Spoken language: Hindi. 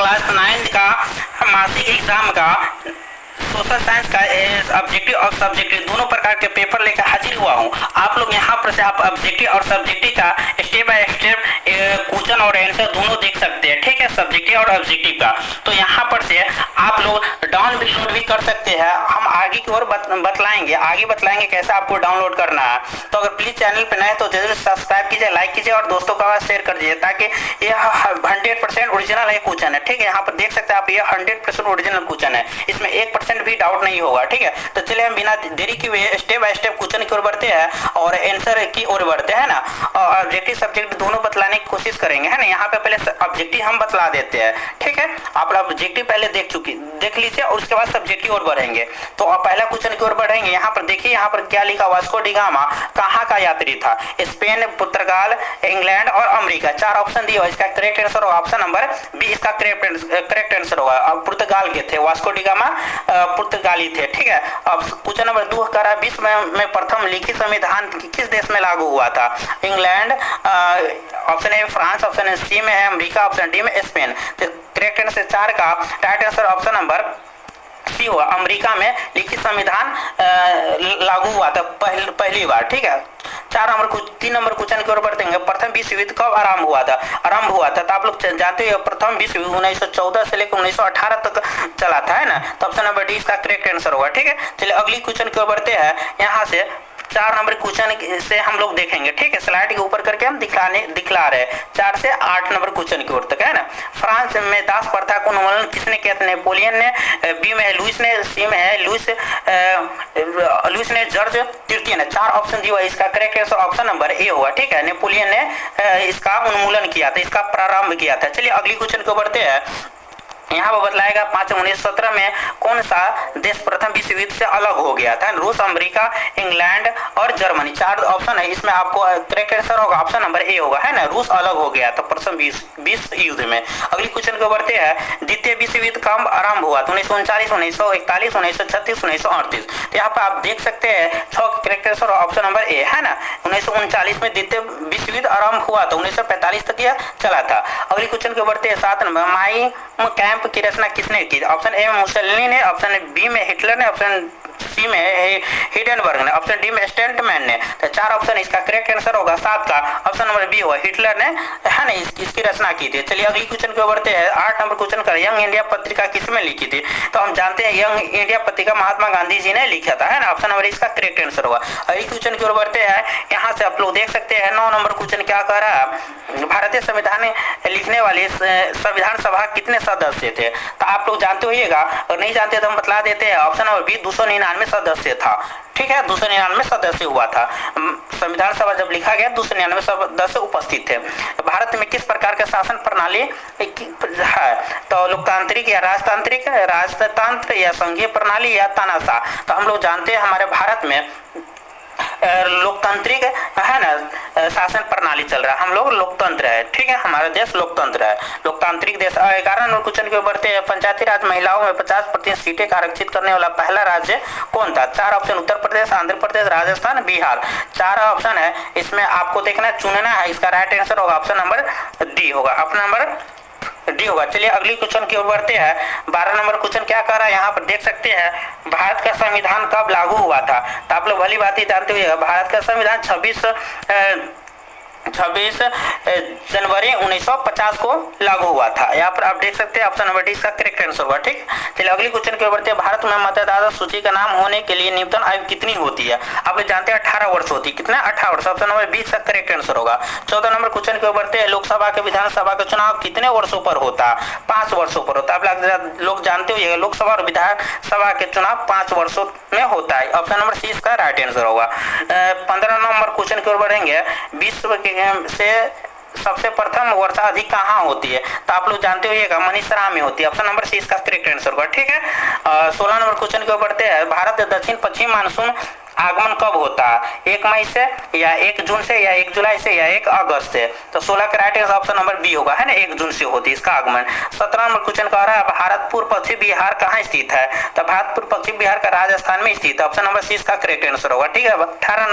क्लास 9 का मासिक एग्जाम का सोशल साइंस का ऑब्जेक्टिव और सब्जेक्टिव दोनों प्रकार के पेपर लेकर हाजिर हुआ हूँ। आप लोग यहाँ पर से आप ऑब्जेक्टिव और सब्जेक्टिव का स्टेप बाय स्टेप क्वेश्चन और आंसर दोनों देख सकते हैं, ठीक है, सब्जेक्टिव और ऑब्जेक्टिव का। तो यहाँ पर से आप लोग डाउनलोड भी कर सकते हैं। हम आगे की ओर बतलाएंगे कैसे आपको डाउनलोड करना है। तो अगर प्लीज चैनल पर नए तो जरूर सब्सक्राइब कीजिए, लाइक कीजिए और दोस्तों का शेयर कर दीजिए, ताकि यह 100% ओरिजिनल है क्वेश्चन है, ठीक है। यहाँ पर देख सकते हैं आप, ये 100% ओरिजिनल क्वेश्चन है, इसमें 1% भी डाउट नहीं होगा, ठीक है। तो चलिए हम बिना देरी किए हुए स्टेप बाय स्टेप क्वेश्चन की ओर बढ़ते हैं और आंसर की ओर बढ़ते हैं ना। और ऑब्जेक्टिव सब्जेक्ट दोनों बतलाने की कोशिश करेंगे, है ना। यहाँ पे पहले ऑब्जेक्टिव हम बतला देते हैं, ठीक है। आप ऑब्जेक्टिव पहले देख लीजिए और उसके बाद सब्जेक्टिव ओर बढ़ेंगे। तो आप पहला क्वेश्चन की ओर बढ़ेंगे। यहाँ पर देखिए, यहाँ पर क्या लिखा, वास्को डी गामा कहाँ का यात्री था? स्पेन, पुर्तगाल, इंग्लैंड और अमेरिका। 4 ऑप्शन दिए, इसका करेक्ट आंसर होगा ऑप्शन नंबर बी, इसका करेक्ट आंसर होगा। अब पुर्तगाल के थे, वास्को डी गामा पुर्तगाली थे, ठीक है। अब क्वेश्चन नंबर 2 कह रहा है, विश्व में प्रथम लिखित संविधान किस देश में लागू हुआ था? England, option A France, option C में है अमेरिका, ऑप्शन डी में स्पेन। तो करेक्ट आंसर 4 का right answer option number C हुआ, अमेरिका में लिखित संविधान लागू हुआ था पहली बार, ठीक है। 3 नंबर क्वेश्चन की ओर बढ़ते हैं। प्रथम विश्व युद्ध कब आरंभ हुआ था? तो आप लोग जानते हो प्रथम विश्व युद्ध 1914 से लेकर 1918 तक चला था, है ना। तो ऑप्शन नंबर डी इसका करेक्ट आंसर होगा, ठीक है। चलिए अगली क्वेश्चन की ओर बढ़ते हैं। यहाँ से 4 नंबर क्वेश्चन से हम लोग देखेंगे, ठीक है। स्लाइड के ऊपर करके हम दिखला रहे हैं 4 से 8 नंबर क्वेश्चन की ओर तक, है ना। फ्रांस में दास प्रथा को उन्मूलन किसने किया था? नेपोलियन ने, बी में है लुइस ने, सी में है लुइस ने, जॉर्ज तृतीय ने। 4 ऑप्शन दिया, इसका correct answer option number A होगा, ठीक है। नेपोलियन ने इसका उन्मूलन किया था, इसका प्रारंभ किया था। चलिए अगली क्वेश्चन को बढ़ते हैं। यहाँ पर बतलाएगा 1917 में कौन सा देश प्रथम विश्व युद्ध से अलग हो गया था? रूस, अमेरिका, इंग्लैंड और जर्मनी। 4 ऑप्शन है, इसमें आपको करेक्ट आंसर होगा ऑप्शन नंबर ए होगा, है ना। रूस अलग हो गया था प्रथम विश्व युद्ध में। अगली क्वेश्चन को बढ़ते हैं। द्वितीय विश्व युद्ध कब आरंभ हुआ? 1939, 1941, 1936, 1938। तो यहाँ पर आप देख सकते हैं 6 correct answer option number A, है ना। 1939 में द्वितीय विश्व युद्ध आरंभ हुआ था, 1945 तक यह चला था। अगली क्वेश्चन को बढ़ते हैं। 7 नंबर माई कैंप की रचना किसने की? ऑप्शन ए में मुसोलिनी ने, ऑप्शन बी में हिटलर ने, ऑप्शन सी में हिडेनबर्ग ने, ऑप्शन डी में स्टेंटमैन ने। तो 4 ऑप्शन, इसका करेक्ट आंसर होगा 7 का ऑप्शन नंबर बी होगा, हिटलर ने, है ना, इसकी रचना की थी। चलिए अगली क्वेश्चन को बढ़ते हैं। 8 नंबर क्वेश्चन का, यंग इंडिया पत्रिका किसमें लिखी थी? तो हम जानते हैं यंग इंडिया पत्रिका महात्मा गांधी जी ने लिखा था, है ना। ऑप्शन नंबर इसका करेक्ट आंसर होगा। अगली क्वेश्चन की ओर बढ़ते हैं। यहाँ से आप लोग देख सकते हैं 9 नंबर क्वेश्चन क्या कह रहा है, भारतीय संविधान लिखने वाले संविधान सभा कितने सदस्य थे? तो आप लोग जानते होइएगा, और नहीं जानते तो हम बतला देते हैं। ऑप्शन नंबर बी 299 सदस्य था, ठीक है। 299 सदस्य हुआ था संविधान सभा जब लिखा गया, 299 सदस्य उपस्थित थे। भारत में किस प्रकार का शासन प्रणाली है? तो लोकतांत्रिक या राजतांत्रिक, राजतंत्र या संघीय प्रणाली या तानाशाह। तो हम लोग जानते हैं हमारे भारत में लोकतांत्रिक, है ना, शासन प्रणाली चल रहा है। हम लोग लोकतंत्र है, ठीक है, हमारा देश लोकतंत्र है, लोकतांत्रिक देश। 11 नंबर क्वेश्चन के बढ़ते हैं। पंचायती राज महिलाओं में 50% सीटें का आरक्षित करने वाला पहला राज्य कौन था? 4 ऑप्शन, उत्तर प्रदेश, आंध्र प्रदेश, राजस्थान, बिहार। 4 ऑप्शन है, इसमें आपको देखना चुनना है। इसका राइट आंसर होगा ऑप्शन नंबर डी होगा, ऑप्शन नंबर डी होगा। चलिए अगली क्वेश्चन की ओर बढ़ते हैं। 12 नंबर क्वेश्चन क्या कर रहा है, यहाँ पर देख सकते हैं भारत का संविधान कब लागू हुआ था? तो आप लोग भली बात ही जानते हुए, भारत का संविधान 26 जनवरी 1950 को लागू हुआ था। यहाँ पर आप देख सकते हैं ऑप्शन नंबर डी इसका करेक्ट आंसर होगा, ठीक। चलिए अगली क्वेश्चन की ओर बढ़ते हैं। भारत में मतदाता सूची का नाम होने के लिए न्यूनतम आयु कितनी होती है? आप लोग जानते हैं 18 वर्ष होती है। कितना? 18 वर्ष, ऑप्शन नंबर बी इसका करेक्ट आंसर होगा। 14 नंबर क्वेश्चन की ओर बढ़ते हैं। लोकसभा के विधानसभा का चुनाव कितने वर्षों पर होता है? 5 वर्षों पर होता है। आप लोग जानते हो लोकसभा और विधानसभा के चुनाव 5 वर्षों में होता है, ऑप्शन नंबर सी इसका राइट आंसर होगा। 15 नंबर क्वेश्चन की ओर बढ़ेंगे। विश्व से सबसे प्रथम वर्षा अधिक कहाँ होती है? तो आप लोग जानते होइएगा मनीषराम में होती है, ऑप्शन नंबर सी इसका करेक्ट आंसर होगा, ठीक है। 16 नंबर क्वेश्चन के बढ़ते हैं। भारत दक्षिण पश्चिम मानसून आगमन कब होता है? 1 मई से या 1 जून से या 1 जुलाई से या 1 अगस्त से? तो 16 का right answer option number B होगा, है ना, 1 जून से होती है इसका आगमन। 17 नंबर क्वेश्चन कह रहा है भारतपुर पश्चिम बिहार कहाँ स्थित है? तो भारतपुर पश्चिम बिहार का राजस्थान में स्थित है, ऑप्शन नंबर सी इसका करेक्ट आंसर होगा, ठीक है। 18